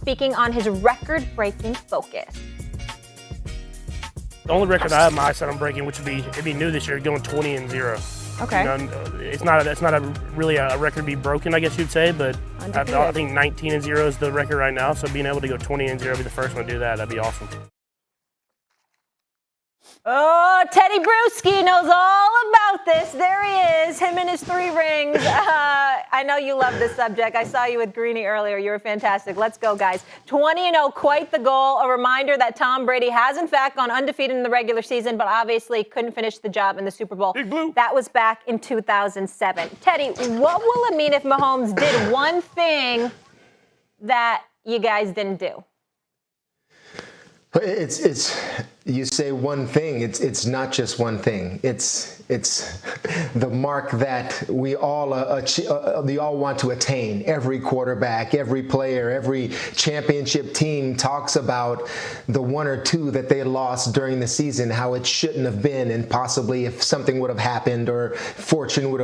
speaking on his record-breaking focus. The only record I have my eyesight on breaking, which it'd be new this year, going 20-0. Okay. You know, that's not really a record to be broken, I guess you'd say, but I think 19-0 is the record right now. So being able to go 20-0, be the first one to do that, that'd be awesome. Oh, Teddy Bruschi knows all about this. There he is, him and his 3 rings. I know you love this subject. I saw you with Greeny earlier. You were fantastic. Let's go, guys. 20-0, quite the goal. A reminder that Tom Brady has, in fact, gone undefeated in the regular season, but obviously couldn't finish the job in the Super Bowl. Big Blue. That was back in 2007. Teddy, what will it mean if Mahomes did one thing that you guys didn't do? It's you say one thing. It's not just one thing. It's the mark that we all want to attain. Every quarterback, every player, every championship team talks about the 1 or 2 that they lost during the season, how it shouldn't have been, and possibly if something would have happened or fortune would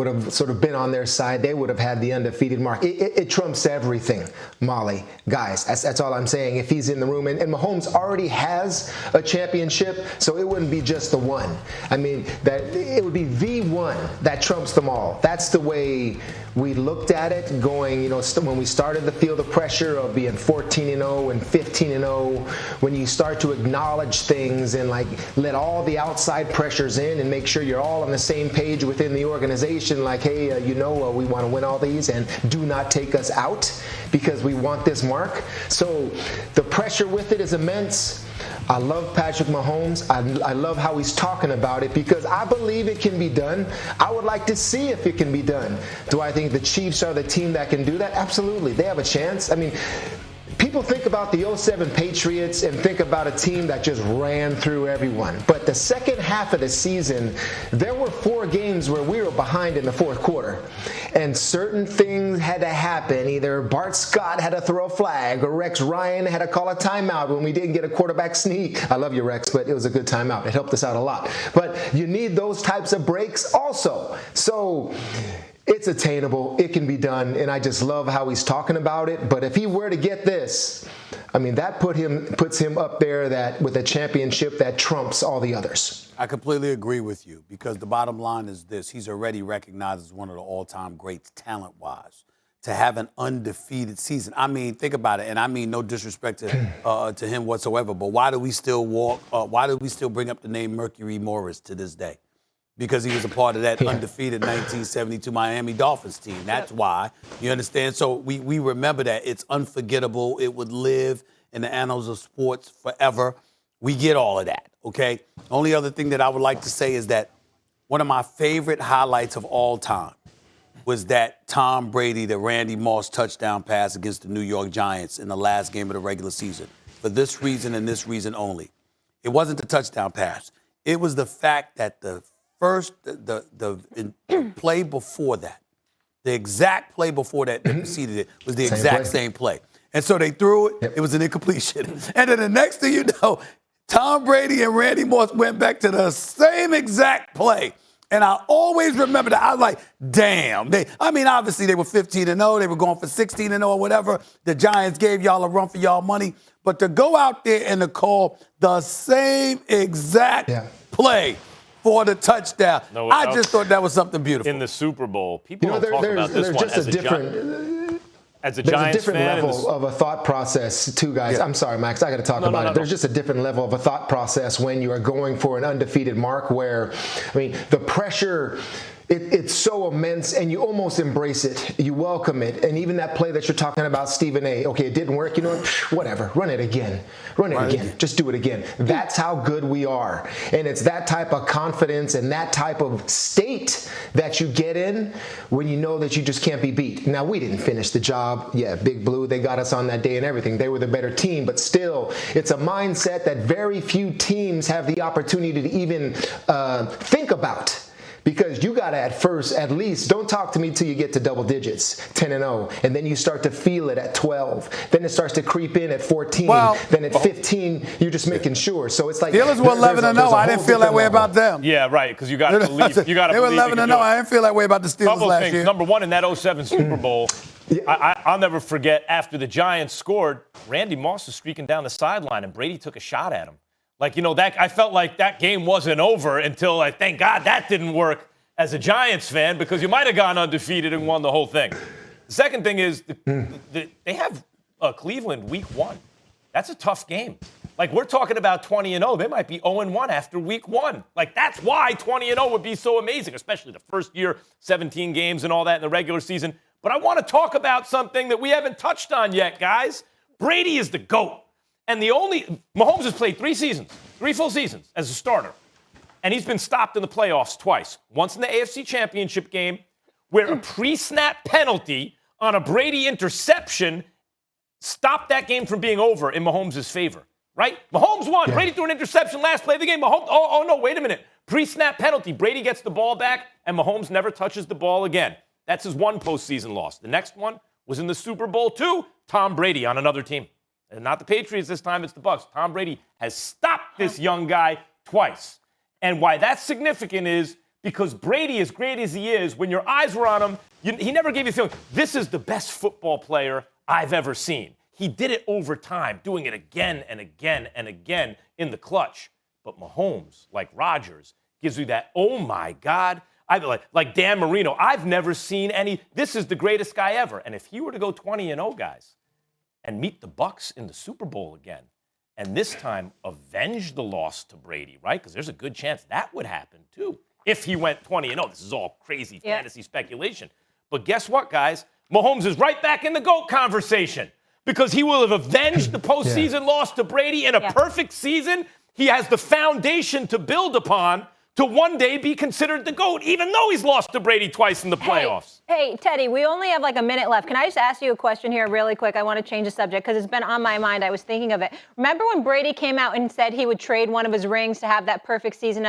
have sort of been on their side, they would have had the undefeated mark. It trumps everything, Molly. Guys, that's all I'm saying. If he's in the room, and Mahomes already has a championship, so it wouldn't be just the one. I mean, that it would be the one that trumps them all. That's the way we looked at it going, you know, when we started to feel the pressure of being 14-0 and 15-0, when you start to acknowledge things and like let all the outside pressures in and make sure you're all on the same page within the organization, like, hey, we want to win all these and do not take us out because we want this mark. So the pressure with it is immense. I love Patrick Mahomes. I love how he's talking about it because I believe it can be done. I would like to see if it can be done. Do I think the Chiefs are the team that can do that? Absolutely. They have a chance. I mean, people think about the 07 Patriots and think about a team that just ran through everyone. But the second half of the season, there were 4 games where we were behind in the fourth quarter. And certain things had to happen. Either Bart Scott had to throw a flag or Rex Ryan had to call a timeout when we didn't get a quarterback sneak. I love you, Rex, but it was a good timeout. It helped us out a lot. But you need those types of breaks also. So it's attainable. It can be done. And I just love how he's talking about it. But if he were to get this, I mean, that puts him up there with a championship that trumps all the others. I completely agree with you because the bottom line is this. He's already recognized as one of the all-time greats talent-wise. To have an undefeated season. I mean, think about it. And I mean no disrespect to him whatsoever. But why do we still bring up the name Mercury Morris to this day? Because he was a part of that undefeated 1972 Miami Dolphins team. That's why. You understand? So we remember that. It's unforgettable. It would live in the annals of sports forever. We get all of that, okay? Only other thing that I would like to say is that one of my favorite highlights of all time was that Tom Brady, the Randy Moss touchdown pass against the New York Giants in the last game of the regular season. For this reason and this reason only. It wasn't the touchdown pass. It was the fact that the play before that, the exact play before that preceded it was the exact same play. And so they threw it. Yep. It was an incompletion. And then the next thing you know, Tom Brady and Randy Moss went back to the same exact play. And I always remember that. I was like, damn. Obviously they were 15-0. They were going for 16-0 or whatever. The Giants gave y'all a run for y'all money. But to go out there and to call the same exact play for the touchdown, I just thought that was something beautiful. In the Super Bowl, people don't talk about this one as a different. As a Giants different level of a thought process, too, guys. Yeah. I'm sorry, Max. I got to talk about it. There's just a different level of a thought process when you are going for an undefeated mark where, the pressure, it's so immense and you almost embrace it. You welcome it. And even that play that you're talking about, Stephen A., okay, it didn't work. You know what? Whatever. Run it again. Just do it again. That's how good we are. And it's that type of confidence and that type of state that you get in when you know that you just can't be beat. Now, we didn't finish the job. Yeah, Big Blue, they got us on that day and everything. They were the better team. But still, it's a mindset that very few teams have the opportunity to even think about. Because you got to at least, don't talk to me till you get to double digits, 10-0, and then you start to feel it at 12. Then it starts to creep in at 14. Then at 15, you're just making sure. So it's like Steelers were 11-0. I didn't feel that way about them. Yeah, right. Because you got to believe. They were 11-0. I didn't feel that way about the Steelers last year. Number one, in that 07 Super Bowl, I'll never forget after the Giants scored, Randy Moss was streaking down the sideline and Brady took a shot at him. Like, that I felt like that game wasn't over until thank God that didn't work as a Giants fan, because you might have gone undefeated and won the whole thing. The second thing is they have Cleveland week 1. That's a tough game. Like, we're talking about 20-0. They might be 0-1 after week 1. Like, that's why 20-0 would be so amazing, especially the first year, 17 games and all that in the regular season. But I want to talk about something that we haven't touched on yet, guys. Brady is the GOAT. And Mahomes has played 3 full seasons as a starter. And he's been stopped in the playoffs twice. Once in the AFC Championship game, where a pre-snap penalty on a Brady interception stopped that game from being over in Mahomes' favor, right? Mahomes won. Yeah. Brady threw an interception last play of the game. Mahomes, oh no, wait a minute. Pre-snap penalty. Brady gets the ball back, and Mahomes never touches the ball again. That's his one postseason loss. The next one was in the Super Bowl II, Tom Brady on another team. And not the Patriots this time, it's the Bucs. Tom Brady has stopped this young guy twice. And why that's significant is because Brady, as great as he is, when your eyes were on him, he never gave you the feeling, this is the best football player I've ever seen. He did it over time, doing it again and again and again in the clutch. But Mahomes, like Rodgers, gives you that, oh my God, like Dan Marino, I've never seen this is the greatest guy ever. And if he were to go 20-0, guys, and meet the Bucs in the Super Bowl again, and this time avenge the loss to Brady, right? Because there's a good chance that would happen too if he went 20-0. This is all crazy fantasy speculation. But guess what, guys? Mahomes is right back in the GOAT conversation because he will have avenged the postseason loss to Brady in a perfect season. He has the foundation to build upon to one day be considered the GOAT, even though he's lost to Brady twice in the playoffs. Hey, Teddy, we only have like a minute left. Can I just ask you a question here really quick? I want to change the subject because it's been on my mind. I was thinking of it. Remember when Brady came out and said he would trade one of his rings to have that perfect season